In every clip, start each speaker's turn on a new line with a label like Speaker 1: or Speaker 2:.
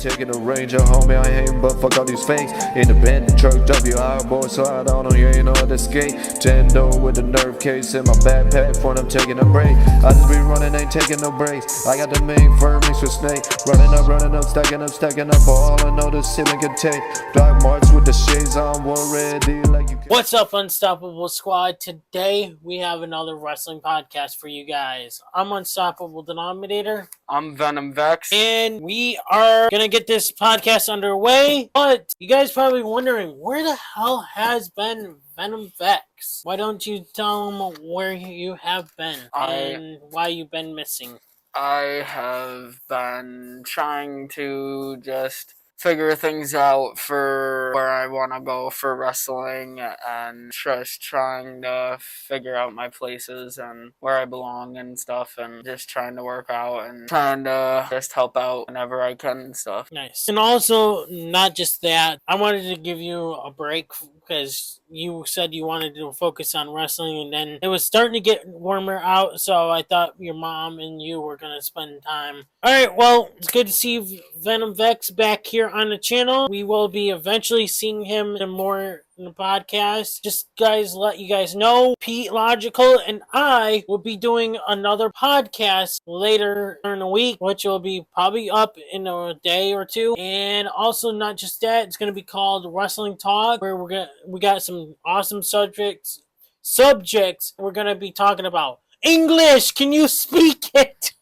Speaker 1: taking a ranger, homie, I ain't but fuck all these fakes. Independent truck, WI boy, so I don't know, you ain't know how to skate. Tendo with the nerve case in my backpack, for I'm taking a break. I just be running, ain't taking no breaks. I got the main fur mixed with snake. Running up, stacking up, all I know this ceiling can take. Dark march with the shades on, war ready like you can.
Speaker 2: What's up, Unstoppable Squad? Today we have another wrestling podcast for you guys. I'm Unstoppable Denominator.
Speaker 3: I'm Venom Vex.
Speaker 2: And we are going to get this podcast underway. But you guys probably wondering, where the hell has been Venom Vex? Why don't you tell them where you have been and why you've been missing?
Speaker 3: I have been trying to just figure things out for where I want to go for wrestling and just trying to figure out my places and where I belong and stuff, and just trying to work out and trying to just help out whenever I can and stuff.
Speaker 2: Nice. And also, not just that, I wanted to give you a break because you said you wanted to focus on wrestling, and then it was starting to get warmer out, so I thought your mom and you were going to spend time. Alright, well, it's good to see Venom Vex back here on the channel. We will be eventually seeing him more in the podcast. Just let you guys know, Pete Logical and I will be doing another podcast later in the week, which will be probably up in a day or two. And also, not just that, it's going to be called Wrestling Talk, where we got some awesome subjects we're going to be talking about. English, can you speak it?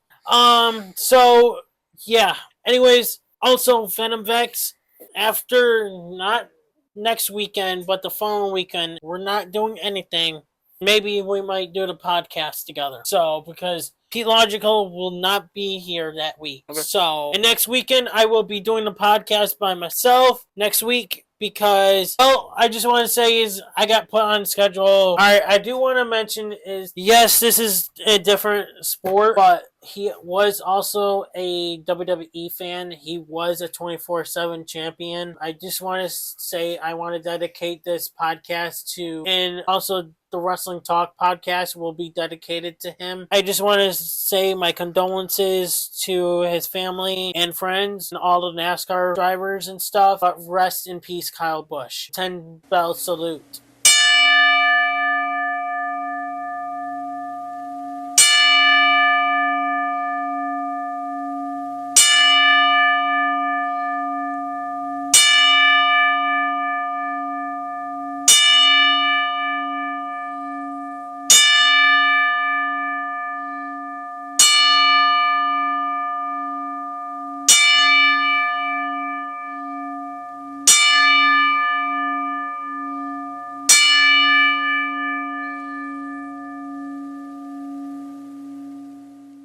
Speaker 2: So yeah, anyways, also Venom Vex, after not next weekend, but the following weekend, we're not doing anything. Maybe we might do the podcast together. So, because Pete Logical will not be here that week.
Speaker 3: Okay.
Speaker 2: So, and next weekend, I will be doing the podcast by myself next week because, well, I just want to say is I got put on schedule. Alright, I do want to mention is, yes, this is a different sport, but he was also a WWE fan. He was a 24/7 champion. I just want to say I want to dedicate this podcast to, and also the Wrestling Talk podcast will be dedicated to him. I just want to say my condolences to his family and friends and all the NASCAR drivers and stuff. But rest in peace, Kyle Busch. 10 bell salute.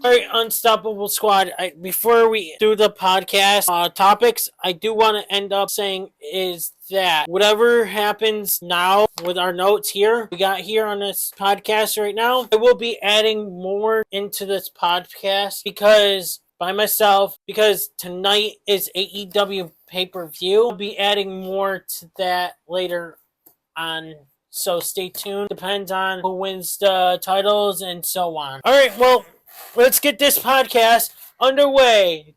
Speaker 2: Alright, Unstoppable Squad, before we do the podcast topics, I do want to end up saying is that whatever happens now with our notes here, we got here on this podcast right now, I will be adding more into this podcast because tonight is AEW pay-per-view. I'll be adding more to that later on. So stay tuned. Depends on who wins the titles and so on. Alright, well, let's get this podcast underway.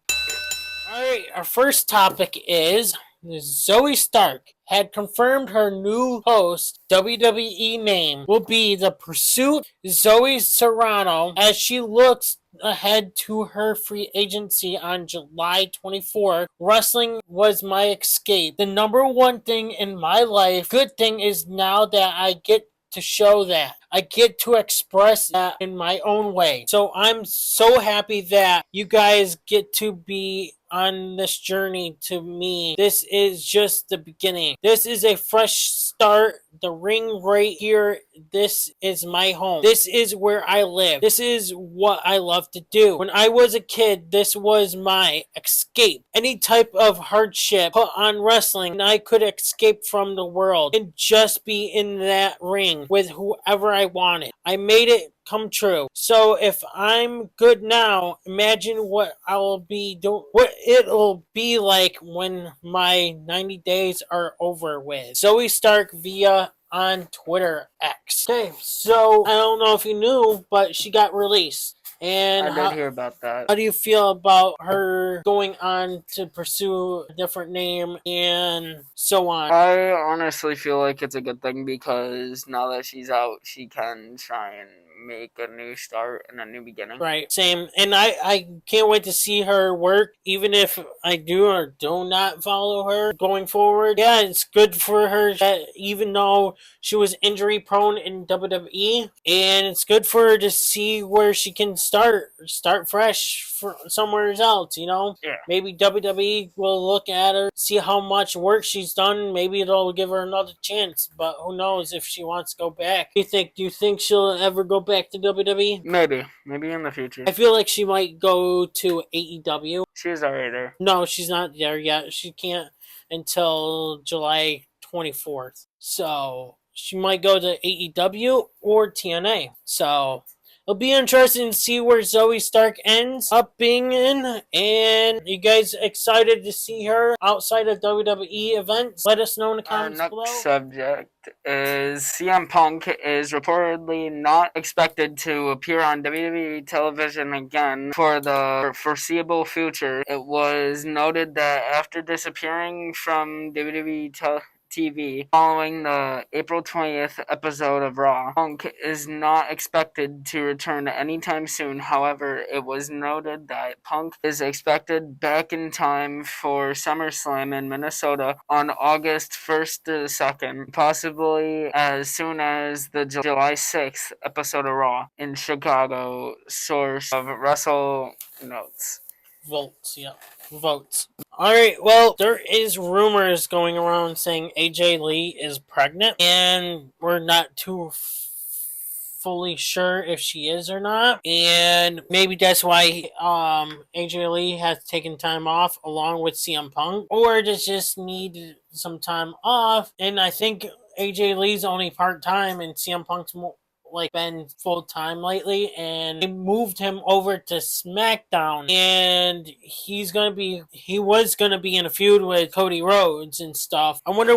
Speaker 2: Alright, our first topic is Zoey Stark had confirmed her new host WWE name will be The Pursuit Zoey Serrano as she looks ahead to her free agency on July 24th. Wrestling was my escape. The number one thing in my life. Good thing is now that I get to show that. I get to express that in my own way. So I'm so happy that you guys get to be on this journey to me. This is just the beginning. This is a fresh start. The ring right here, this is my home. This is where I live. This is what I love to do. When I was a kid, this was my escape. Any type of hardship put on wrestling, and I could escape from the world and just be in that ring with whoever I wanted. I made it come true. So if I'm good now, imagine what I will be doing, what it'll be like when my 90 days are over with. Zoey Stark via on Twitter X. Okay, so I don't know if you knew, but she got released. And
Speaker 3: I did hear about that.
Speaker 2: how do you feel about her going on to pursue a different name and so on?
Speaker 3: I honestly feel like it's a good thing because now that she's out, she can try and make a new start and a new beginning.
Speaker 2: Right, same. And I can't wait to see her work, even if I do or do not follow her going forward. Yeah, it's good for her that even though she was injury prone in WWE, and it's good for her to see where she can start fresh for somewhere else, you know?
Speaker 3: Yeah.
Speaker 2: Maybe WWE will look at her, see how much work she's done. Maybe it'll give her another chance, but who knows if she wants to go back. Do you think she'll ever go back to WWE?
Speaker 3: Maybe in the future.
Speaker 2: I feel like she might go to AEW.
Speaker 3: She's already there.
Speaker 2: No, she's not there yet. She can't until July 24th. So she might go to AEW or TNA. So it'll be interesting to see where Zoey Stark ends up being in. And you guys excited to see her outside of WWE events? Let us know in the comments
Speaker 3: Our
Speaker 2: below.
Speaker 3: next subject is CM Punk is reportedly not expected to appear on WWE television again for the foreseeable future. It was noted that after disappearing from WWE TV following the April 20th episode of Raw, Punk is not expected to return anytime soon. However, it was noted that Punk is expected back in time for SummerSlam in Minnesota on August 1st to 2nd, possibly as soon as the July 6th episode of Raw in Chicago, source of Wrestle Notes.
Speaker 2: Votes. Alright, well, there is rumors going around saying AJ Lee is pregnant, and we're not too fully sure if she is or not, and maybe that's why AJ Lee has taken time off along with CM Punk, or just need some off. And I think AJ Lee's only part-time and CM Punk's been full-time lately, and they moved him over to SmackDown, and he was gonna be in a feud with Cody Rhodes and stuff. I wonder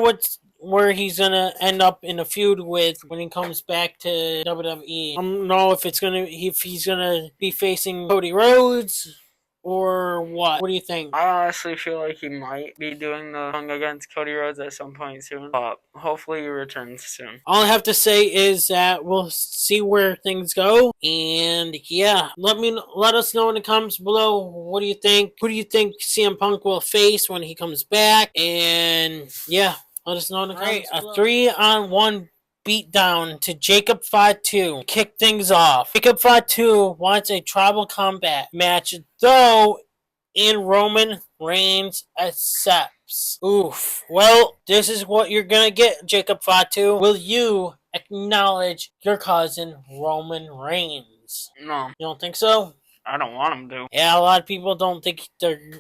Speaker 2: where he's gonna end up in a feud with when he comes back to WWE. I don't know if he's gonna be facing Cody Rhodes or what. What do you think?
Speaker 3: I honestly feel like he might be doing the thing against Cody Rhodes at some point soon, but hopefully he returns soon.
Speaker 2: All I have to say is that we'll see where things go, and yeah, let us know in the comments below. What do you think? Who do you think CM Punk will face when he comes back? And yeah, let us know in the comments below. A 3-on-1 beatdown to Jacob Fatu. Kick things off. Jacob Fatu wants a tribal combat match, though, in Roman Reigns accepts. Oof. Well, this is what you're gonna get, Jacob Fatu. Will you acknowledge your cousin, Roman Reigns?
Speaker 3: No.
Speaker 2: You don't think so?
Speaker 3: I don't want him to.
Speaker 2: Yeah, a lot of people don't think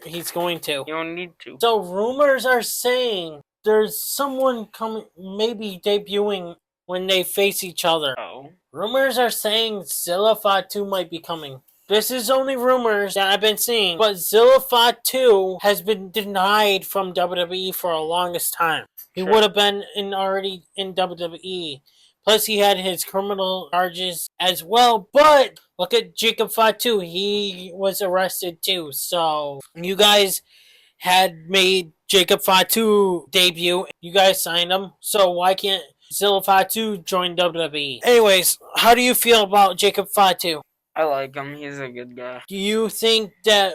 Speaker 2: he's going to.
Speaker 3: You don't need to.
Speaker 2: So rumors are saying there's someone coming, maybe debuting when they face each other.
Speaker 3: Oh.
Speaker 2: Rumors are saying Zilla Fatu might be coming. This is only rumors that I've been seeing, but Zilla Fatu has been denied from WWE for the longest time. He would have been already in WWE. Plus, he had his criminal charges as well. But look at Jacob Fatu. He was arrested too. So you guys had made Jacob Fatu debut. You guys signed him. So why can't Zilla Fatu joined WWE? Anyways, how do you feel about Jacob Fatu?
Speaker 3: I like him. He's a good guy.
Speaker 2: Do you think that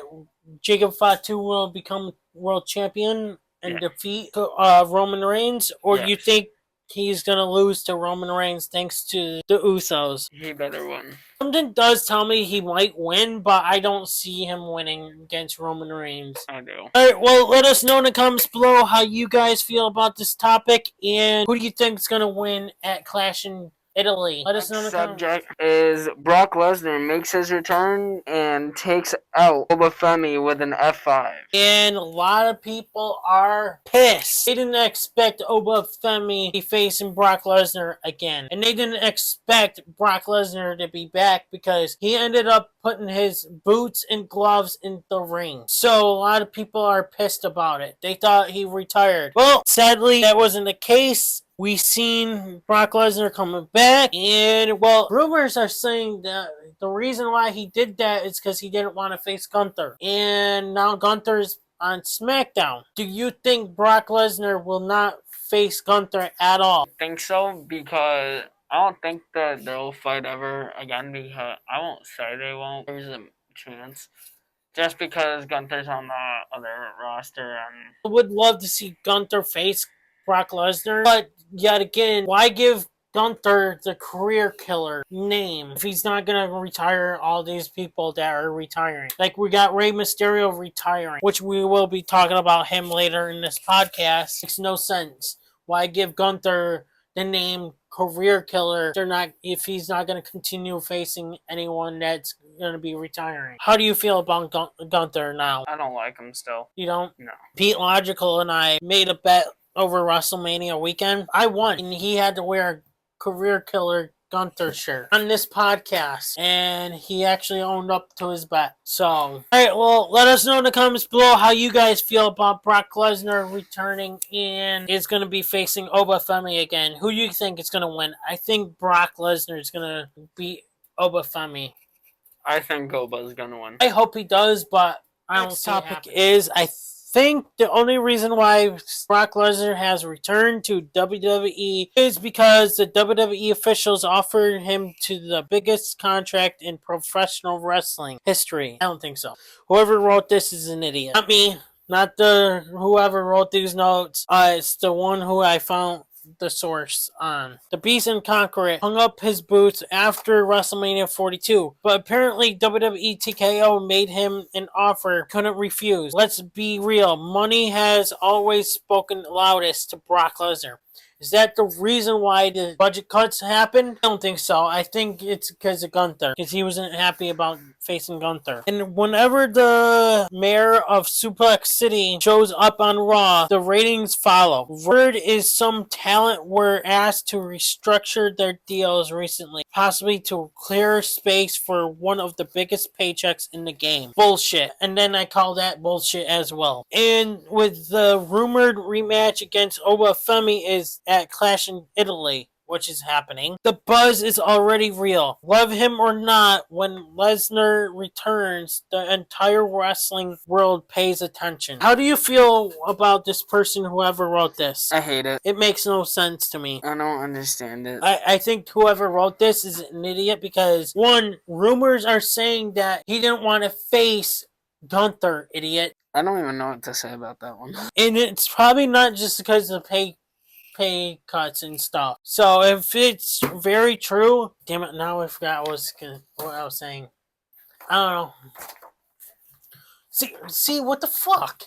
Speaker 2: Jacob Fatu will become world champion and defeat Roman Reigns? Or do you think he's going to lose to Roman Reigns thanks to the Usos?
Speaker 3: He better win.
Speaker 2: Something does tell me he might win, but I don't see him winning against Roman Reigns.
Speaker 3: I do.
Speaker 2: Alright, well, let us know in the comments below how you guys feel about this topic, and who do you think is going to win at Clash in Italy? Let us know in the comments.
Speaker 3: Subject is Brock Lesnar makes his return and takes out Oba Femi with an F5.
Speaker 2: And a lot of people are pissed. They didn't expect Oba Femi to be facing Brock Lesnar again. And they didn't expect Brock Lesnar to be back because he ended up putting his boots and gloves in the ring. So a lot of people are pissed about it. They thought he retired. Well, sadly, that wasn't the case. we seen Brock Lesnar coming back, and well, rumors are saying that the reason why he did that is because he didn't want to face Gunther, and now Gunther's on SmackDown. Do you think Brock Lesnar will not face Gunther at all?
Speaker 3: I think so, because I don't think that they'll fight ever again, because I won't say they won't. There's a chance. Just because Gunther's on the other roster. And
Speaker 2: I would love to see Gunther face Brock Lesnar, but yet again, why give Gunther the career killer name if he's not going to retire all these people that are retiring? Like, we got Rey Mysterio retiring, which we will be talking about him later in this podcast. Makes no sense. Why give Gunther the name career killer if he's not going to continue facing anyone that's going to be retiring? How do you feel about Gunther now?
Speaker 3: I don't like him still.
Speaker 2: You don't?
Speaker 3: No.
Speaker 2: Pete Logical and I made a bet over WrestleMania weekend. I won, and he had to wear a career killer Gunther shirt on this podcast, and he actually owned up to his bet. So, alright, well, let us know in the comments below how you guys feel about Brock Lesnar returning and is going to be facing Oba Femi again. Who do you think is going to win? I think Brock Lesnar is going to beat Oba Femi.
Speaker 3: I think Oba's gonna win.
Speaker 2: I hope he does, but I don't see it happen. I think the only reason why Brock Lesnar has returned to WWE is because the WWE officials offered him to the biggest contract in professional wrestling history. I don't think so. Whoever wrote this is an idiot. Not me. Not whoever wrote these notes. It's the one who I found the source on. The Beast and Conqueror hung up his boots after WrestleMania 42, but apparently WWE TKO made him an offer couldn't refuse. Let's be real, money has always spoken loudest to Brock Lesnar. Is that the reason why the budget cuts happened? I don't think so. I think it's because of Gunther, because he wasn't happy about facing Gunther. And whenever the mayor of Suplex City shows up on Raw, the ratings follow. Word is some talent were asked to restructure their deals recently, possibly to clear space for one of the biggest paychecks in the game. Bullshit. And then I call that bullshit as well. And with the rumored rematch against Oba Femi is at Clash in Italy, which is happening. The buzz is already real. Love him or not, when Lesnar returns, the entire wrestling world pays attention. How do you feel about this person, whoever wrote this?
Speaker 3: I hate it.
Speaker 2: It makes no sense to me.
Speaker 3: I don't understand it.
Speaker 2: I think whoever wrote this is an idiot because, one, rumors are saying that he didn't want to face Gunther, idiot.
Speaker 3: I don't even know what to say about that one.
Speaker 2: And it's probably not just because of pay cuts and stuff. So if it's very true, damn it, now I forgot what I was saying. I don't know. See what the fuck?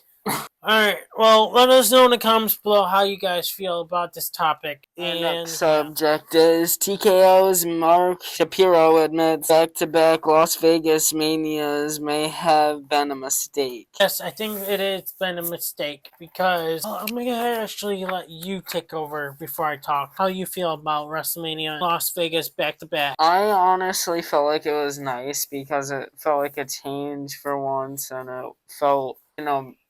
Speaker 2: Alright, well, let us know in the comments below how you guys feel about this topic.
Speaker 3: And next subject is TKO's Mark Shapiro admits back-to-back Las Vegas Manias may have been a mistake.
Speaker 2: Yes, I think it's been a mistake because I'm going to actually let you take over before I talk. How you feel about WrestleMania Las Vegas back-to-back?
Speaker 3: I honestly felt like it was nice because it felt like a change for once, and it felt,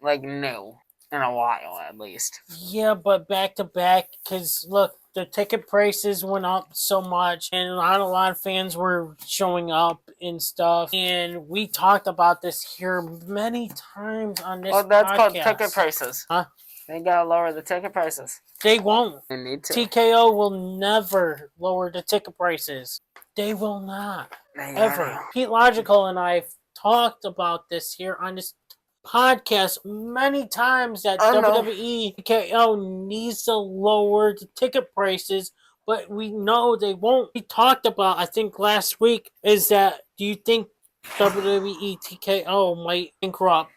Speaker 3: like new in a while at least.
Speaker 2: Yeah, but back to back, because look, the ticket prices went up so much, and a lot of fans were showing up and stuff. And we talked about this here many times on this podcast.
Speaker 3: Well, that's called ticket prices.
Speaker 2: Huh?
Speaker 3: They gotta lower the ticket prices.
Speaker 2: They won't.
Speaker 3: They need to.
Speaker 2: TKO will never lower the ticket prices. They will not. Ever. Pete Logical and I talked about this here on this podcast many times that WWE TKO needs to lower the ticket prices, but we know they won't. We talked about, I think last week, is that do you think WWE TKO might bankrupt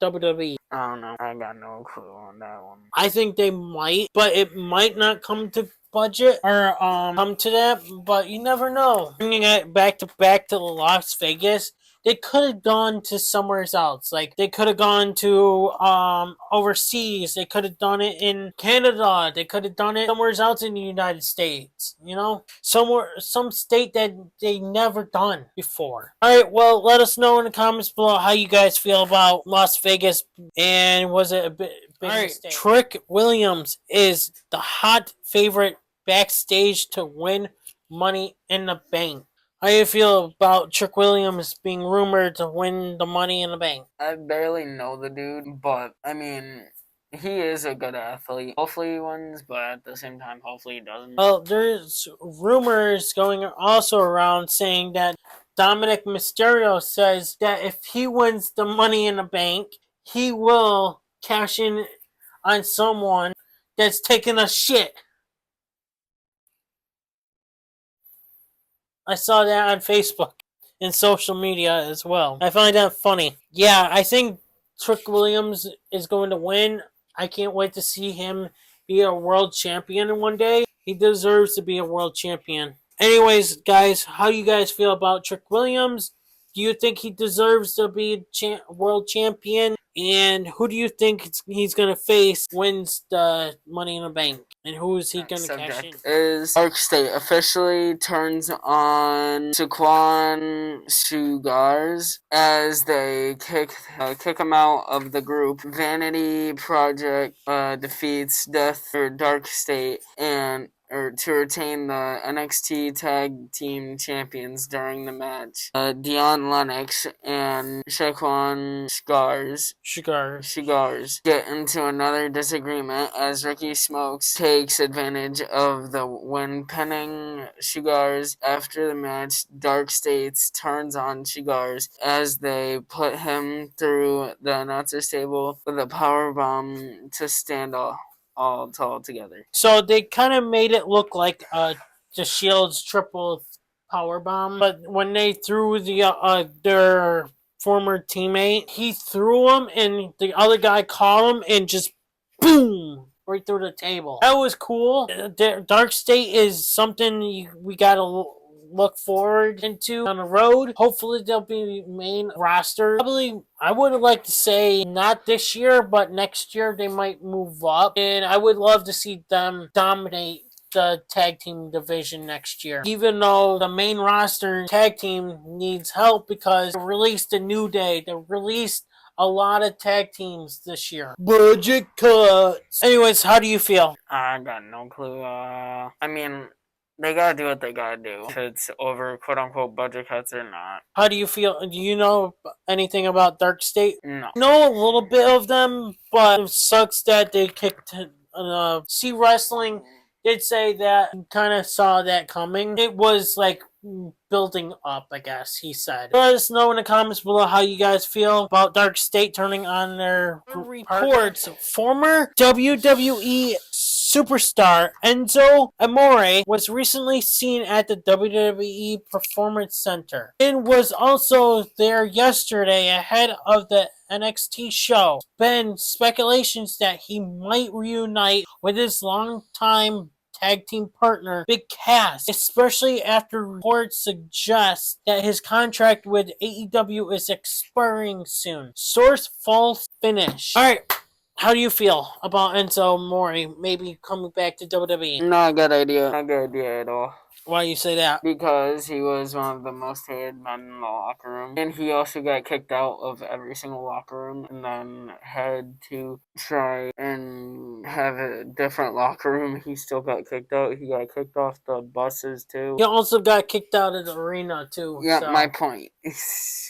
Speaker 2: WWE?
Speaker 3: I don't know. I got no clue on that one.
Speaker 2: I think they might, but it might not come to budget or come to that, but you never know. Bringing it back to Las Vegas, they could have gone to somewhere else. Like, they could have gone to overseas. They could have done it in Canada. They could have done it somewhere else in the United States. You know, some state that they never done before. All right, well, let us know in the comments below how you guys feel about Las Vegas, and was it a big mistake? Trick Williams is the hot favorite backstage to win Money in the Bank. How do you feel about Trick Williams being rumored to win the Money in the Bank?
Speaker 3: I barely know the dude, but I mean, he is a good athlete. Hopefully he wins, but at the same time, hopefully he doesn't.
Speaker 2: Well, there's rumors going also around saying that Dominic Mysterio says that if he wins the Money in the Bank, he will cash in on someone that's taking a shit. I saw that on Facebook and social media as well. I find that funny. Yeah, I think Trick Williams is going to win. I can't wait to see him be a world champion one day. He deserves to be a world champion. Anyways, guys, how do you guys feel about Trick Williams? Do you think he deserves to be world champion? And who do you think he's going to face wins the Money in the Bank? And who is he going to cash in?
Speaker 3: Is Dark State officially turns on Saquon Sugars as they kick him out of the group. Vanity Project defeats Dark State to retain the NXT Tag Team Champions during the match. Dion Lennox and Shaquan Shugars get into another disagreement as Ricky Smokes takes advantage of the win, pinning Shugars. After the match, Dark States turns on Shugars as they put him through the announcer's table with a power bomb to stand off. All together.
Speaker 2: So they kind of made it look like the Shield's triple power bomb, but when they threw their former teammate, he threw him, and the other guy caught him and just boom right through the table. That was cool. Dark State is something we gotta look forward into on the road. Hopefully they'll be main roster. Probably, I would like to say not this year, but next year they might move up. And I would love to see them dominate the tag team division next year. Even though the main roster tag team needs help because they released a New Day. They released a lot of tag teams this year. Budget cuts. Anyways, how do you feel?
Speaker 3: I got no clue. I mean, they gotta do what they gotta do. If it's over quote-unquote budget cuts or not.
Speaker 2: How do you feel? Do you know anything about Dark State?
Speaker 3: No.
Speaker 2: I know a little bit of them, but it sucks that they kicked... C Wrestling did say that kind of saw that coming. It was like building up, I guess, he said. Let us know in the comments below how you guys feel about Dark State turning on their reports. Former WWE superstar Enzo Amore was recently seen at the WWE Performance Center and was also there yesterday ahead of the NXT show. Been speculations that he might reunite with his longtime tag team partner Big Cass, especially after reports suggest that his contract with AEW is expiring soon. Source: false finish. Alright, how do you feel about Enzo Amore maybe coming back to WWE?
Speaker 3: Not a good idea. Not a good idea at all.
Speaker 2: Why do you say that?
Speaker 3: Because he was one of the most hated men in the locker room. And he also got kicked out of every single locker room and then had to try and have a different locker room. He still got kicked out. He got kicked off the buses too.
Speaker 2: He also got kicked out of the arena too.
Speaker 3: Yeah,
Speaker 2: so.
Speaker 3: My point.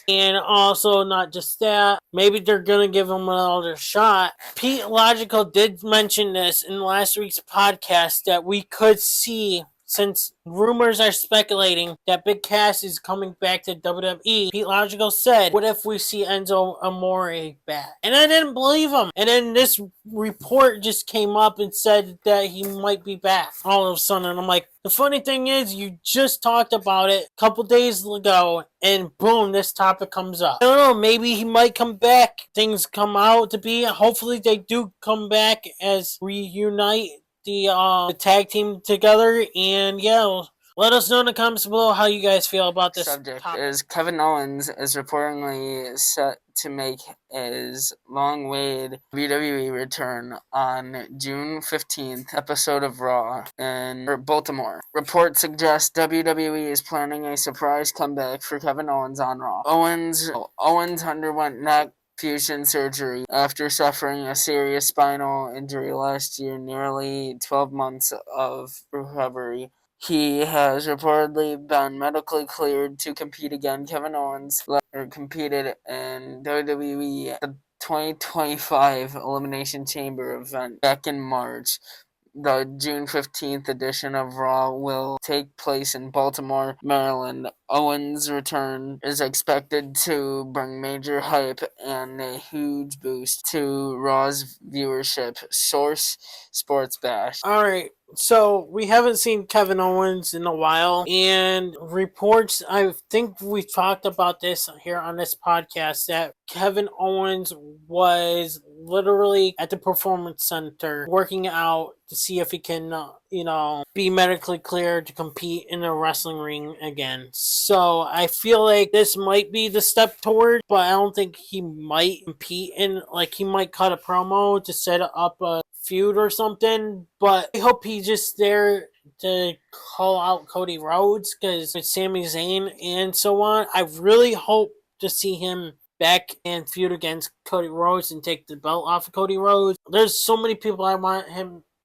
Speaker 2: And also, not just that, maybe they're going to give him another shot. Pete Logical did mention this in last week's podcast that we could see, since rumors are speculating that Big Cass is coming back to WWE, Pete Logical said, what if we see Enzo Amore back? And I didn't believe him. And then this report just came up and said that he might be back all of a sudden. And I'm like, the funny thing is, you just talked about it a couple days ago, and boom, this topic comes up. I don't know, maybe he might come back. Things come out to be. Hopefully they do come back as reunite the tag team together, and yeah, Let us know in the comments below how you guys feel about this
Speaker 3: Subject
Speaker 2: topic.
Speaker 3: is Kevin Owens is reportedly set to make his long-awaited WWE return on June 15th episode of Raw in Baltimore. Reports suggest WWE is planning a surprise comeback for Kevin Owens on Raw. Owens underwent neck fusion surgery after suffering a serious spinal injury last year, nearly 12 months of recovery. He has reportedly been medically cleared to compete again. Kevin Owens competed in WWE at the 2025 Elimination Chamber event back in March. The June 15th edition of Raw will take place in Baltimore, Maryland. Owens' return is expected to bring major hype and a huge boost to Raw's viewership. Source Sports Bash.
Speaker 2: Alright, so we haven't seen Kevin Owens in a while, and reports, I think we've talked about this here on this podcast, that Kevin Owens was literally at the Performance Center working out to see if he can, be medically cleared to compete in a wrestling ring again. So I feel like this might be the step toward, but I don't think he might compete in, like, he might cut a promo to set up a feud or something, but I hope he's just there to call out Cody Rhodes, because with Sami Zayn and so on, I really hope to see him back and feud against Cody Rhodes and take the belt off of Cody Rhodes. There's so many people I want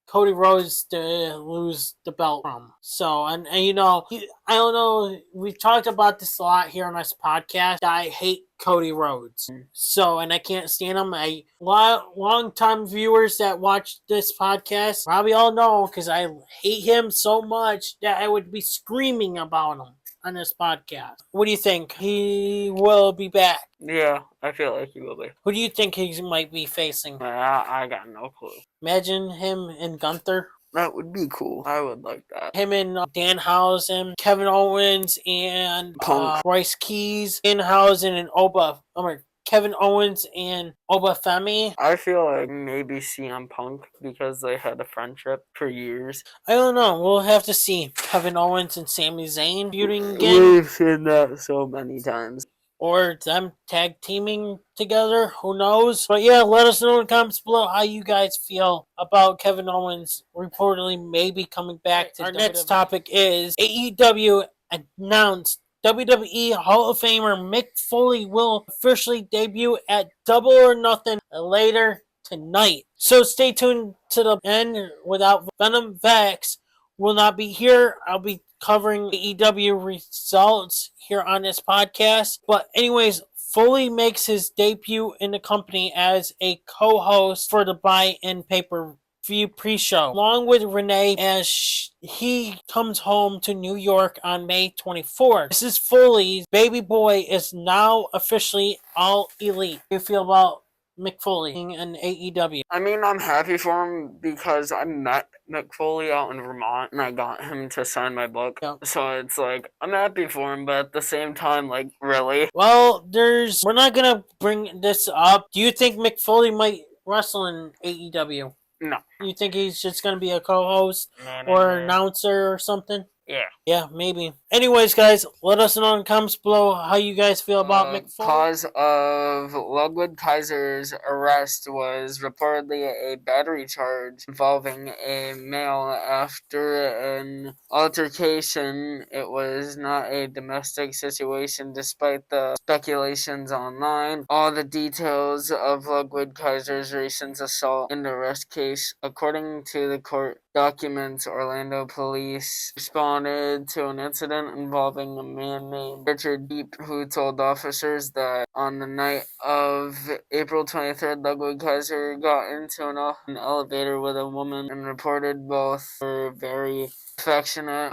Speaker 2: Cody Rhodes to lose the belt from. So, and I don't know, we've talked about this a lot here on this podcast. I hate Cody Rhodes. So, and I can't stand him. Long-time viewers that watch this podcast probably all know, because I hate him so much that I would be screaming about him on this podcast. What do you think? He will be back?
Speaker 3: Yeah, I feel like he will be.
Speaker 2: Who do you think he might be facing?
Speaker 3: I got no clue.
Speaker 2: Imagine him and Gunther.
Speaker 3: That would be cool. I would like that.
Speaker 2: Him and Danhausen, Kevin Owens, and Royce Keys, Danhausen and Kevin Owens and Oba Femi.
Speaker 3: I feel like maybe CM Punk, because they had a friendship for years.
Speaker 2: I don't know. We'll have to see. Kevin Owens and Sami Zayn feuding again.
Speaker 3: We've seen that so many times.
Speaker 2: Or them tag teaming together. Who knows? But yeah, let us know in the comments below how you guys feel about Kevin Owens reportedly maybe coming back to WWE. Our next topic is AEW announced WWE Hall of Famer Mick Foley will officially debut at Double or Nothing later tonight. So stay tuned to the end. Without Venom Vax will not be here. I'll be covering AEW results here on this podcast. But anyways, Foley makes his debut in the company as a co-host for the buy-in pay-per-view pre-show, along with Renee, as he comes home to New York on May 24th. This is Foley's baby boy is now officially all elite. How do you feel about Mick Foley in AEW?
Speaker 3: I mean, I'm happy for him because I met Mick Foley out in Vermont and I got him to sign my book.
Speaker 2: Yep.
Speaker 3: So it's like, I'm happy for him, but at the same time, like, really?
Speaker 2: Well, we're not gonna bring this up. Do you think Mick Foley might wrestle in AEW?
Speaker 3: No.
Speaker 2: You think he's just gonna be a co-host or announcer or something?
Speaker 3: Yeah.
Speaker 2: Yeah, maybe. Anyways, guys, let us know in the comments below how you guys feel about Mick Foley.
Speaker 3: Cause of Ludwig Kaiser's arrest was reportedly a battery charge involving a male after an altercation. It was not a domestic situation despite the speculations online. All the details of Ludwig Kaiser's recent assault and arrest case, according to the court documents, Orlando police responded to an incident involving a man named Richard Deep, who told officers that on the night of April 23rd, Ludwig Kaiser got into an elevator with a woman and reported both were very affectionate,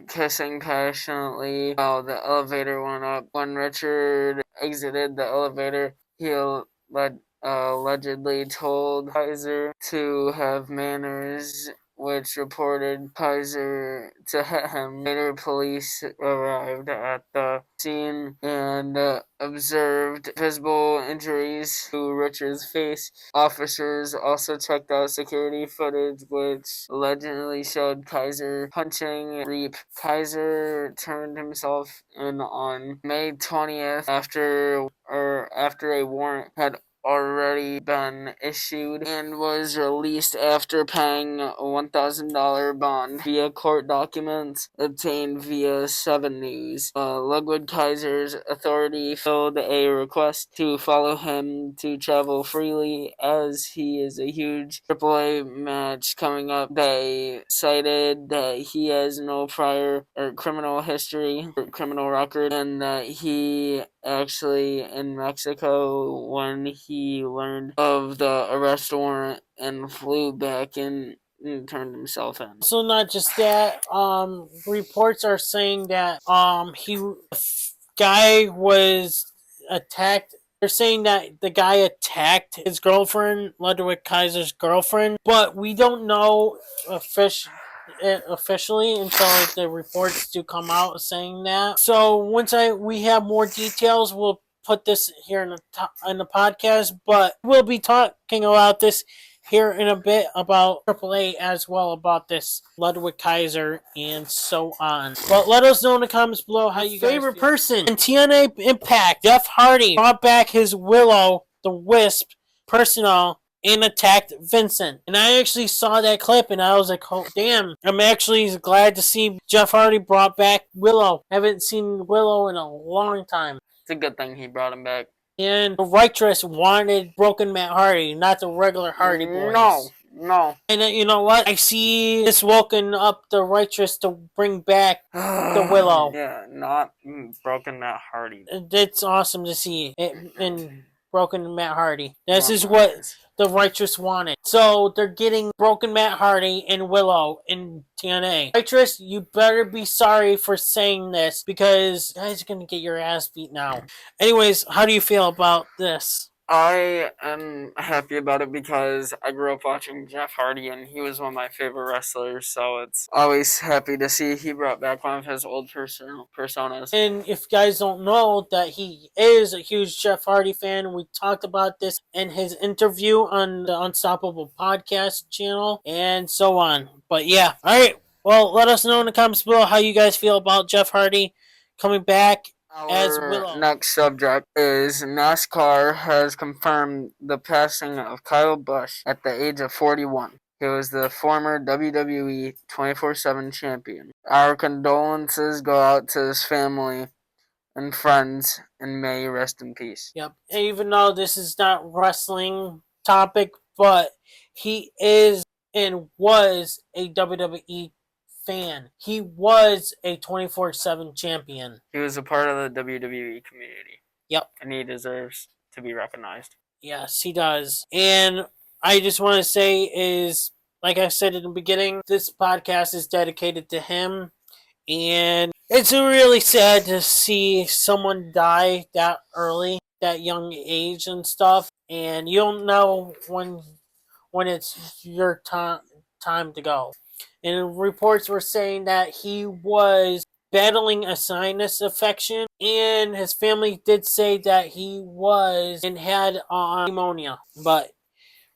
Speaker 3: kissing passionately while the elevator went up. When Richard exited the elevator, he allegedly told Kaiser to have manners which reported Kaiser to hit him. Later, police arrived at the scene and observed visible injuries to Richard's face. Officers also checked out security footage, which allegedly showed Kaiser punching Reap. Kaiser turned himself in on May 20th after a warrant had already been issued and was released after paying a $1,000 bond via court documents obtained via 7 News. Ludwig Kaiser's authority filed a request to follow him to travel freely as he is a huge AAA match coming up. They cited that he has no prior criminal history or criminal record and that he actually in Mexico when he learned of the arrest warrant and flew back in and turned himself in.
Speaker 2: So not just that, reports are saying that guy was attacked. They're saying that the guy attacked his girlfriend, Ludwig Kaiser's girlfriend, but we don't know officially until the reports do come out saying that. So once we have more details, we'll put this here in the podcast, but we'll be talking about this here in a bit about AAA as well, about this Ludwig Kaiser and so on. But let us know in the comments below how you guys favorite person in TNA Impact. Jeff Hardy brought back his Willow the Wisp personnel and attacked Vincent. And I actually saw that clip and I was like, oh damn, I'm actually glad to see Jeff Hardy brought back Willow. I haven't seen Willow in a long time.
Speaker 3: It's a good thing he brought him back.
Speaker 2: And the Righteous wanted Broken Matt Hardy, not the regular Hardy Boys.
Speaker 3: No.
Speaker 2: And you know what? I see this woken up the Righteous to bring back the Willow.
Speaker 3: Yeah, not Broken Matt Hardy.
Speaker 2: It's awesome to see it in Broken Matt Hardy. This is what the Righteous wanted. So they're getting Broken Matt Hardy and Willow in TNA. Righteous, you better be sorry for saying this because you guys are going to get your ass beat now. Anyways, how do you feel about this?
Speaker 3: I am happy about it because I grew up watching Jeff Hardy and he was one of my favorite wrestlers, so it's always happy to see he brought back one of his old personas.
Speaker 2: And if you guys don't know that he is a huge Jeff Hardy fan, we talked about this in his interview on the Unstoppable podcast channel and so on. But yeah, alright, well, let us know in the comments below how you guys feel about Jeff Hardy coming back as Willow.
Speaker 3: Our next subject is NASCAR has confirmed the passing of Kyle Busch at the age of 41. He was the former WWE 24/7 champion. Our condolences go out to his family and friends, and may he rest in peace.
Speaker 2: Yep. Even though this is not wrestling topic, but he is and was a WWE fan. He was a 24/7 champion.
Speaker 3: He was a part of the WWE community.
Speaker 2: Yep.
Speaker 3: And he deserves to be recognized.
Speaker 2: Yes, he does. And I just want to say is, like I said in the beginning, this podcast is dedicated to him. And it's really sad to see someone die that early, that young age and stuff. And you don't know when it's your time to go. And reports were saying that he was battling a sinus infection, and his family did say that he was and had pneumonia. But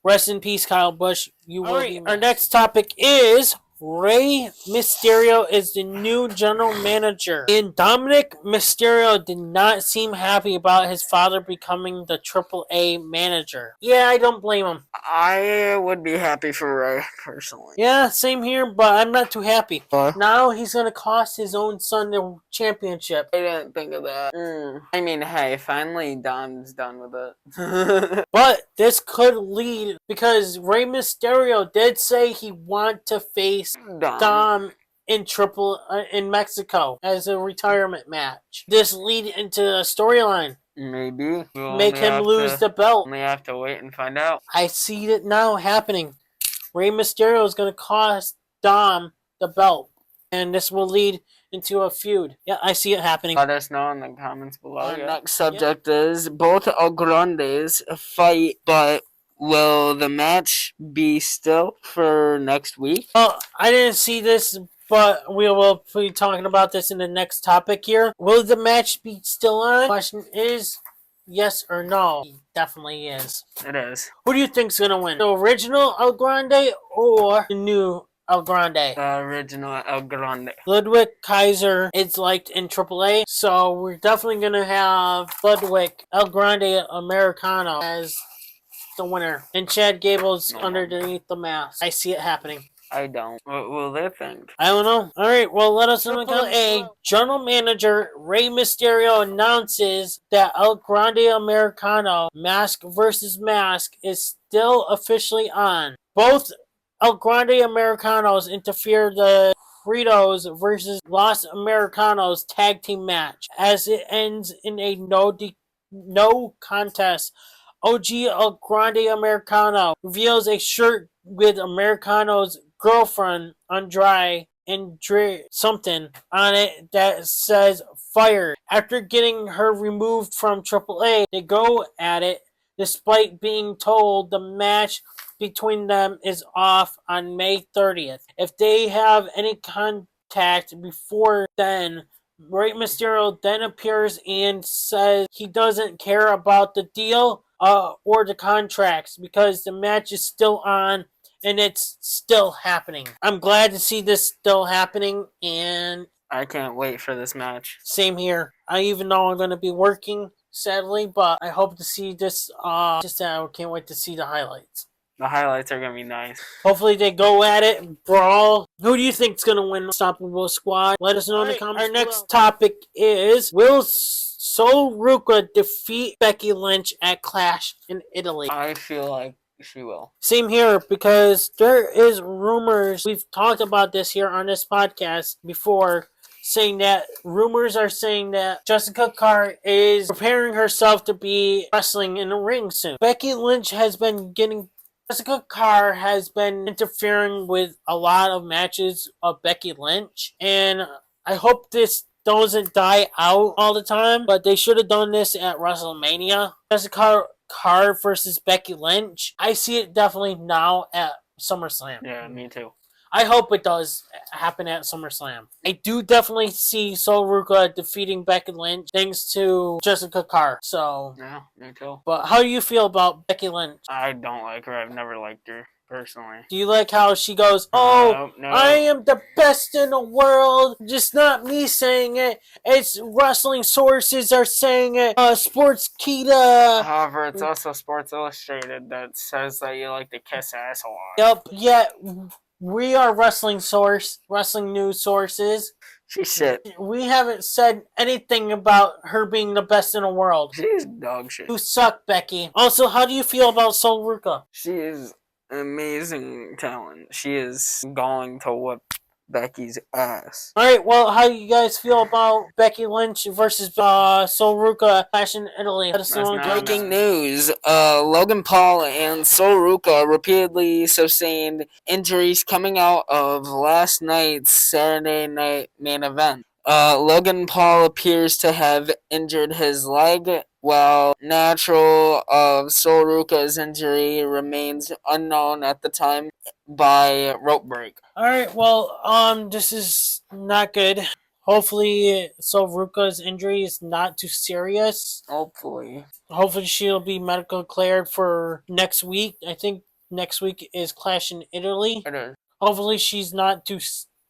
Speaker 2: rest in peace, Kyle Busch. You will be missed. Our next topic is Rey Mysterio is the new general manager. And Dominic Mysterio did not seem happy about his father becoming the AAA manager. Yeah, I don't blame him.
Speaker 3: I would be happy for Rey, personally.
Speaker 2: Yeah, same here, but I'm not too happy.
Speaker 3: Huh?
Speaker 2: Now he's going to cost his own son the championship.
Speaker 3: I didn't think of that. I mean, hey, finally Dom's done with it.
Speaker 2: But this could lead, because Rey Mysterio did say he wanted to face Dom in Mexico as a retirement match. This lead into a storyline.
Speaker 3: Maybe.
Speaker 2: Make him lose the belt.
Speaker 3: Only have to wait and find out.
Speaker 2: I see it now happening. Rey Mysterio is going to cost Dom the belt. And this will lead into a feud. Yeah, I see it happening.
Speaker 3: Let us know in the comments below. Our next subject is both El Grandes fight, but will the match be still for next week?
Speaker 2: Well, I didn't see this, but we will be talking about this in the next topic here. Will the match be still on? Question is yes or no. It definitely is.
Speaker 3: It is.
Speaker 2: Who do you think's gonna win? The original El Grande or the new El Grande?
Speaker 3: The original El Grande.
Speaker 2: Ludwig Kaiser is liked in AAA, so we're definitely gonna have Ludwig El Grande Americano as the winner, and Chad Gable's underneath the mask. I see it happening.
Speaker 3: I don't. What will they think?
Speaker 2: I don't know. All right, well, let us know. A general manager, Rey Mysterio, announces that El Grande Americano Mask versus Mask is still officially on. Both El Grande Americanos interfere the Fritos versus Los Americanos tag team match as it ends in a no contest. OG El Grande Americano reveals a shirt with Americano's girlfriend Andrade and something on it that says "fired." After getting her removed from AAA, they go at it despite being told the match between them is off on May 30th. If they have any contact before then, Rey Mysterio then appears and says he doesn't care about the deal or the contracts because the match is still on and it's still happening. I'm glad to see this still happening, and
Speaker 3: I can't wait for this match.
Speaker 2: Same here. I even know I'm going to be working, sadly, but I hope to see this. I can't wait to see the highlights.
Speaker 3: The highlights are going to be nice.
Speaker 2: Hopefully they go at it, brawl. Who do you think's going to win Unstoppable Squad? Let us know in the comments. Our next topic is, will Sol Ruca defeat Becky Lynch at Clash in Italy?
Speaker 3: I feel like she will.
Speaker 2: Same here, because there is rumors. We've talked about this here on this podcast before, rumors are saying that Jessica Carr is preparing herself to be wrestling in the ring soon. Jessica Carr has been interfering with a lot of matches of Becky Lynch, and I hope this doesn't die out all the time, but they should have done this at WrestleMania. Jessica Carr versus Becky Lynch. I see it definitely now at SummerSlam.
Speaker 3: Yeah, me too.
Speaker 2: I hope it does happen at SummerSlam. I do definitely see Sol Ruca defeating Becky Lynch thanks to Jessica Carr. So
Speaker 3: yeah, me too.
Speaker 2: But how do you feel about Becky Lynch?
Speaker 3: I don't like her. I've never liked her personally.
Speaker 2: Do you like how she goes, no. I am the best in the world? Just not me saying it. It's wrestling sources are saying it. Sportskeeda.
Speaker 3: However, it's also Sports Illustrated that says that you like to kiss ass a lot.
Speaker 2: Yep. Yeah. We are wrestling news sources.
Speaker 3: She's shit.
Speaker 2: We haven't said anything about her being the best in the world.
Speaker 3: She's dog shit.
Speaker 2: You suck, Becky. Also, how do you feel about Sol Ruca?
Speaker 3: She is amazing talent. She is going to whip Becky's ass.
Speaker 2: Alright, well, how do you guys feel about Becky Lynch versus Sol Ruca Clash in Italy?
Speaker 3: Breaking news. Logan Paul and Sol Ruca repeatedly sustained injuries coming out of last night's Saturday night main event. Logan Paul appears to have injured his leg, while natural of Sol Ruca's injury remains unknown at the time by rope break.
Speaker 2: Alright, well, this is not good. Hopefully Sol Ruca's injury is not too serious.
Speaker 3: Hopefully
Speaker 2: she'll be medical cleared for next week. I think next week is Clash in Italy.
Speaker 3: It is.
Speaker 2: Hopefully she's not too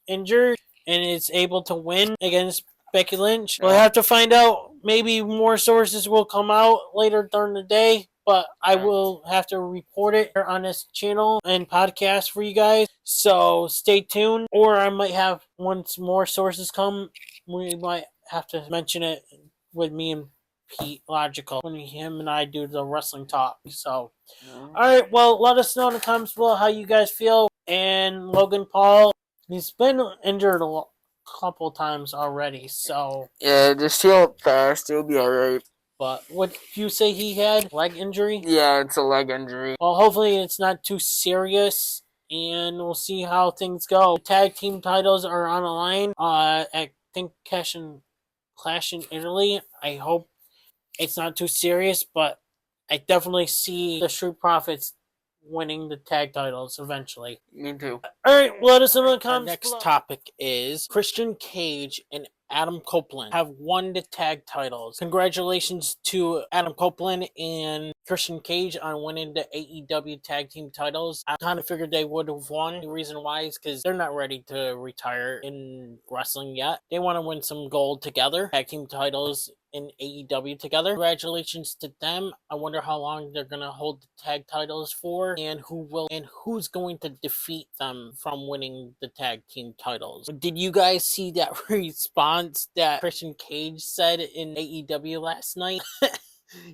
Speaker 2: injured and is able to win against Becky Lynch. We'll have to find out. Maybe more sources will come out later during the day, but I will have to report it on this channel and podcast for you guys. So stay tuned. Or I might have, once more sources come, we might have to mention it with me and Pete Logical when him and I do the wrestling talk. So, alright, well, let us know in the comments below how you guys feel. And Logan Paul, he's been injured a couple times already, so
Speaker 3: yeah, just heal up fast. It'll be alright.
Speaker 2: But what you say he had? Leg injury?
Speaker 3: Yeah, it's a leg injury.
Speaker 2: Well, hopefully it's not too serious, and we'll see how things go. The tag team titles are on the line. I think Clash in Italy. I hope it's not too serious, but I definitely see the Street Profits winning the tag titles eventually.
Speaker 3: Me too.
Speaker 2: Alright, let us know in the comments. Our next topic is Christian Cage and Adam Copeland have won the tag titles. Congratulations to Adam Copeland and Christian Cage on winning the AEW tag team titles. I kind of figured they would have won. The reason why is because they're not ready to retire in wrestling yet. They want to win some gold together. Tag team titles in AEW together. Congratulations to them. I wonder how long they're gonna hold the tag titles for, and who's going to defeat them from winning the tag team titles. Did you guys see that response that Christian Cage said in AEW last night?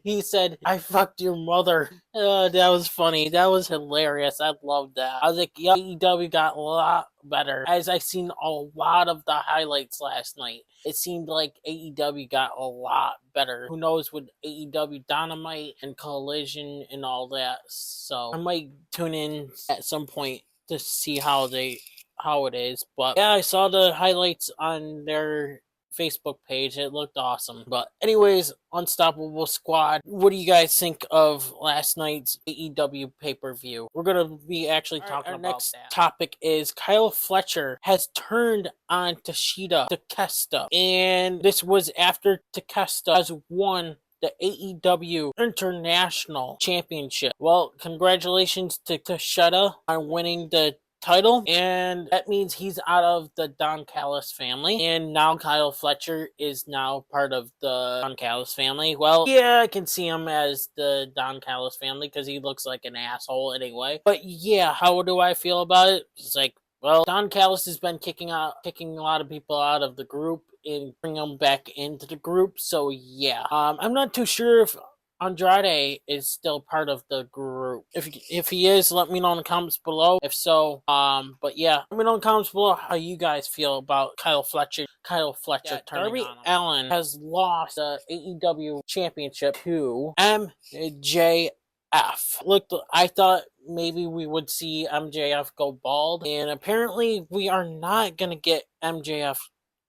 Speaker 2: He said, "I fucked your mother." That was funny. That was hilarious. I loved that. I was like, yeah, AEW got a lot better. As I seen a lot of the highlights last night, it seemed like AEW got a lot better. Who knows with AEW Dynamite and Collision and all that. So I might tune in at some point to see how it is. But yeah, I saw the highlights on their Facebook page. It looked awesome. But anyways, Unstoppable Squad, what do you guys think of last night's AEW pay-per-view? We're going to be actually talking about next that. Topic is Kyle Fletcher has turned on Takeshita, and this was after Takeshita has won the AEW International Championship. Well, congratulations to Takeshita on winning the title, and that means he's out of the Don Callis family, and now Kyle Fletcher is now part of the Don Callis family. Well, yeah, I can see him as the Don Callis family because he looks like an asshole anyway. But yeah, how do I feel about it? It's like, well, Don Callis has been kicking a lot of people out of the group and bring them back into the group. So yeah, I'm not too sure if Andrade is still part of the group. If he is, let me know in the comments below. If so, but yeah, let me know in the comments below how you guys feel about Kyle Fletcher turning Darby on him. Allin has lost the AEW championship to MJF. Look, I thought maybe we would see MJF go bald, and apparently we are not gonna get MJF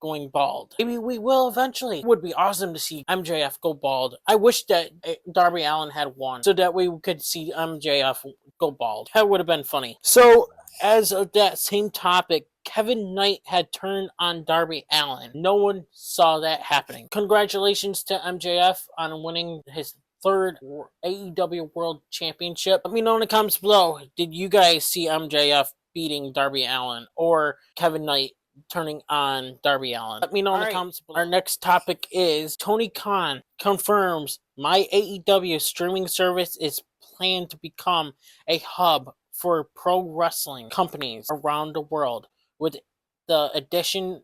Speaker 2: going bald. Maybe we will eventually. It would be awesome to see MJF go bald. I wish that Darby Allin had won so that we could see MJF go bald. That would have been funny. So, as of that same topic, Kevin Knight had turned on Darby Allin. No one saw that happening. Congratulations to MJF on winning his third AEW World Championship. Let me know in the comments below. Did you guys see MJF beating Darby Allin or Kevin Knight turning on Darby Allin? Let me know in the comments below. Our next topic is Tony Khan confirms my AEW streaming service is planned to become a hub for pro wrestling companies around the world with the addition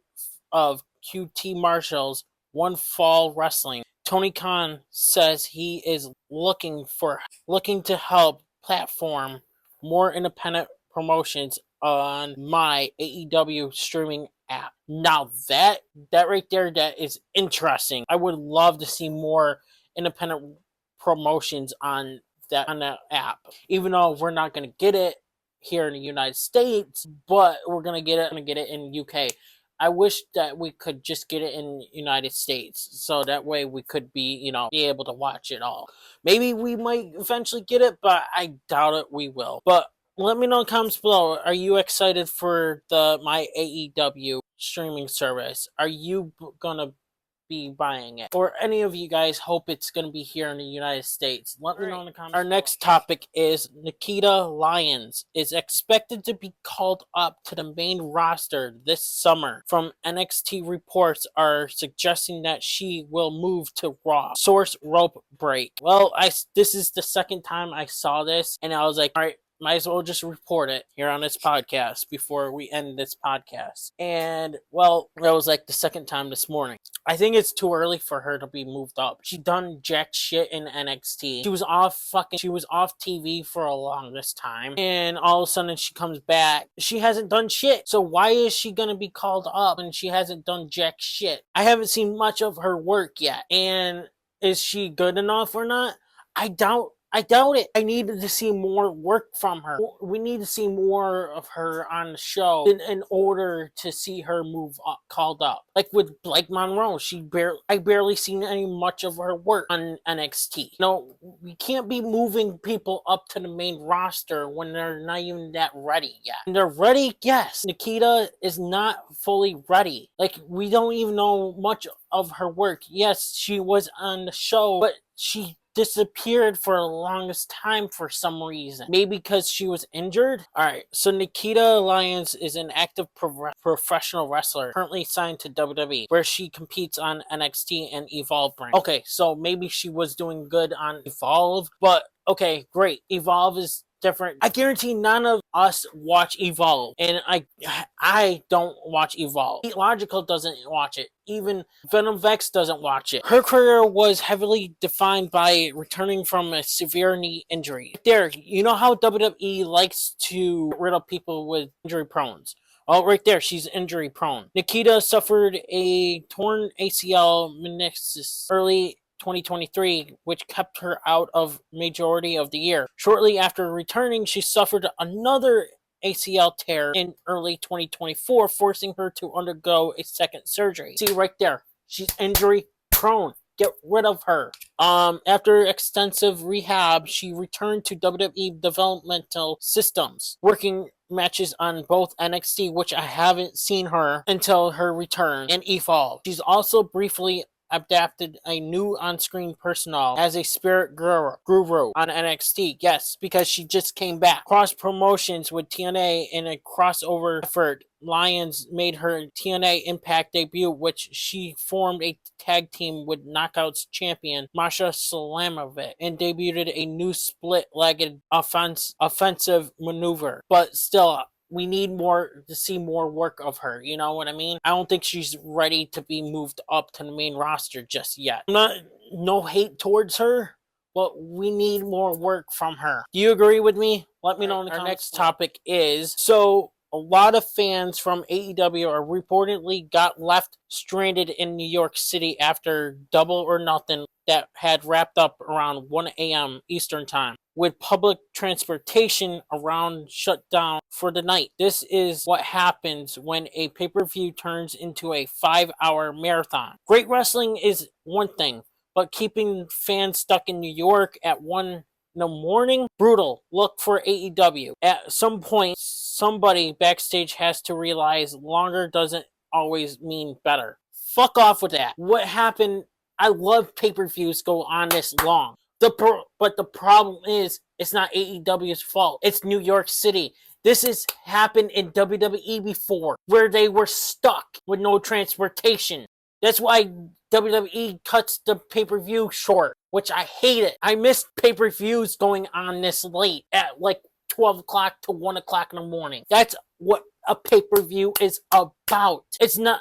Speaker 2: of QT Marshall's One Fall Wrestling. Tony Khan says he is looking to help platform more independent promotions on my AEW streaming app. Now that right there, that is interesting. I would love to see more independent promotions on that app. Even though we're not going to get it here in the United States, but we're going to get it in UK. I wish that we could just get it in the United States, so that way we could be able to watch it all. Maybe we might eventually get it, but I doubt it we will. But let me know in the comments below. Are you excited for my AEW streaming service? Are you gonna be buying it? Or any of you guys hope it's gonna be here in the United States? Let me know in the comments. Our next topic is Nikita Lyons is expected to be called up to the main roster this summer. From NXT reports are suggesting that she will move to Raw. Source Rope Break. Well, this is the second time I saw this, and I was like, all right, might as well just report it here on this podcast before we end this podcast. And, well, that was like the second time this morning. I think it's too early for her to be moved up. She done jack shit in NXT. She was off TV for a longest time. And all of a sudden she comes back. She hasn't done shit. So why is she gonna be called up and she hasn't done jack shit? I haven't seen much of her work yet. And is she good enough or not? I doubt I doubt it. I needed to see more work from her. We need to see more of her on the show in order to see her move up, called up. Like with Blake Monroe, I barely seen any much of her work on NXT. We can't be moving people up to the main roster when they're not even that ready yet. And they're ready, yes. Nikita is not fully ready. Like, we don't even know much of her work. Yes, she was on the show, but she disappeared for the longest time for some reason. Maybe because she was injured? Alright, so Nikita Lyons is an active professional wrestler currently signed to WWE, where she competes on NXT and Evolve brand. Okay, so maybe she was doing good on Evolve, but okay, great. Evolve is different. I guarantee none of us watch Evolve, and I don't watch Evolve. Logical doesn't watch it. Even Venom Vex doesn't watch it. Her career was heavily defined by returning from a severe knee injury. There, you know how WWE likes to get rid of people with injury prones. Oh, right there, she's injury prone. Nikita suffered a torn ACL meniscus early 2023, which kept her out of majority of the year. Shortly after returning, she suffered another ACL tear in early 2024, forcing her to undergo a second surgery. See right there, she's injury prone. Get rid of her. After extensive rehab, she returned to WWE Developmental Systems, working matches on both NXT, which I haven't seen her until her return, and Evolve. She's also briefly adapted a new on-screen personnel as a spirit guru on NXT. Yes, because she just came back. Cross promotions with TNA in a crossover effort. Lyons made her TNA Impact debut, which she formed a tag team with Knockouts champion Masha Slamovich and debuted a new split-legged offensive maneuver. But still, we need to see more work of her, you know what I mean? I don't think she's ready to be moved up to the main roster just yet. No hate towards her, but we need more work from her. Do you agree with me? Let me know in the comments. Our next topic is, a lot of fans from AEW are reportedly got left stranded in New York City after Double or Nothing that had wrapped up around 1 a.m. Eastern Time, with public transportation around shut down for the night. This is what happens when a pay-per-view turns into a 5-hour marathon. Great wrestling is one thing, but keeping fans stuck in New York at 1 in the morning, brutal. Look for AEW. At some point, somebody backstage has to realize longer doesn't always mean better. Fuck off with that. What happened? I love pay-per-views go on this long. But the problem is, it's not AEW's fault. It's New York City. This has happened in WWE before, where they were stuck with no transportation. That's why WWE cuts the pay-per-view short, which I hate it. I miss pay-per-views going on this late at like 12 o'clock to 1 o'clock in the morning. That's what a pay-per-view is about. It's not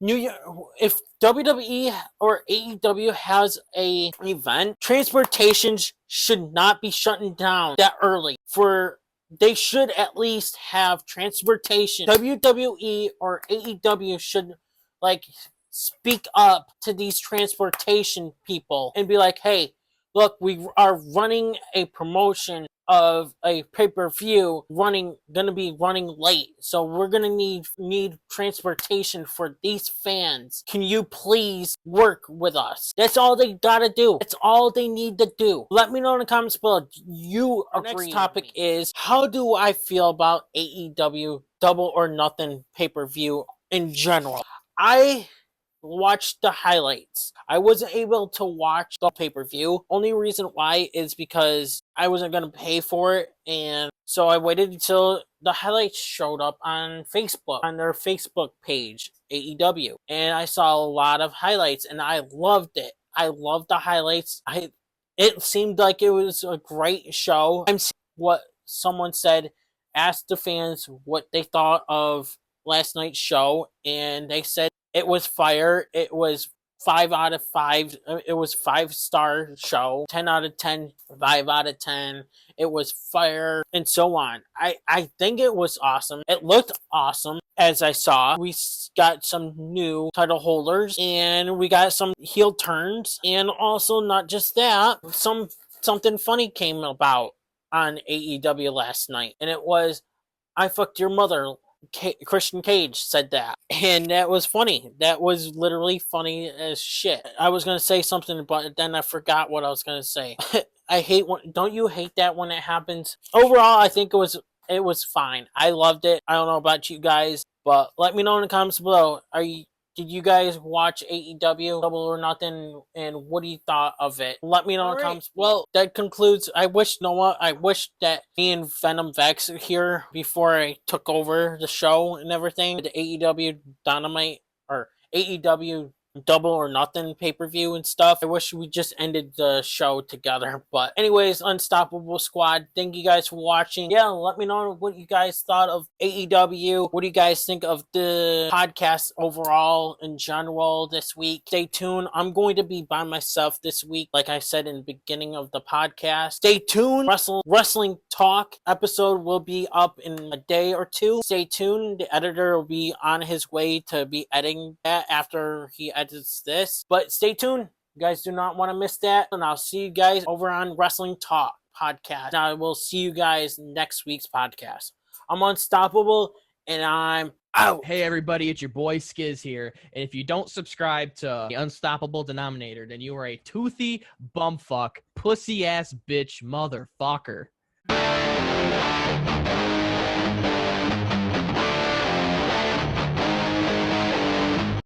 Speaker 2: New York. If WWE or AEW has an event, transportations should not be shutting down that early. They should at least have transportation. WWE or AEW should speak up to these transportation people and be like, hey, look, we are running a promotion of a pay-per-view gonna be running late, so we're gonna need transportation for these fans. Can you please work with us? That's all they gotta do. That's all they need to do. Let me know in the comments below. You agree? Next topic is, how do I feel about AEW Double or Nothing pay-per-view in general? I watched the highlights. I wasn't able to watch the pay-per-view. Only reason why is because I wasn't going to pay for it, and so I waited until the highlights showed up on Facebook, on their Facebook page, AEW, and I saw a lot of highlights, and I loved it. I loved the highlights. It seemed like it was a great show. I'm seeing what someone said, asked the fans what they thought of last night's show, and they said it was fire. It was 5 out of 5. It was 5-star show. 10 out of 10. 5 out of 10. It was fire, and so on. I think it was awesome. It looked awesome, as I saw. We got some new title holders, and we got some heel turns, and also not just that, some something funny came about on AEW last night, and it was, "I fucked your mother." Christian Cage said that, and that was funny. That was literally funny as shit. I was gonna say something, but then I forgot what I was gonna say. I hate when, don't you hate that when it happens? Overall, I think it was fine. I loved it. I don't know about you guys, but let me know in the comments below. Did you guys watch AEW Double or Nothing, and what do you thought of it? Let me know in the comments. Well, that concludes. I wish that me and Venom Vex are here before I took over the show and everything. The AEW Dynamite or AEW Double or Nothing pay-per-view and stuff. I wish we just ended the show together. But anyways, Unstoppable Squad, thank you guys for watching. Yeah, let me know what you guys thought of AEW. What do you guys think of the podcast overall in general this week? Stay tuned. I'm going to be by myself this week, like I said in the beginning of the podcast. Stay tuned. Wrestling Talk episode will be up in a day or two. Stay tuned. The editor will be on his way to be editing that after he edits this. But stay tuned. You guys do not want to miss that. And I'll see you guys over on Wrestling Talk podcast. Now I will see you guys next week's podcast. I'm Unstoppable, and I'm out.
Speaker 4: Hey everybody, it's your boy Skiz here, and if you don't subscribe to the Unstoppable Denominator, then you are a toothy bumfuck, pussy ass bitch motherfucker.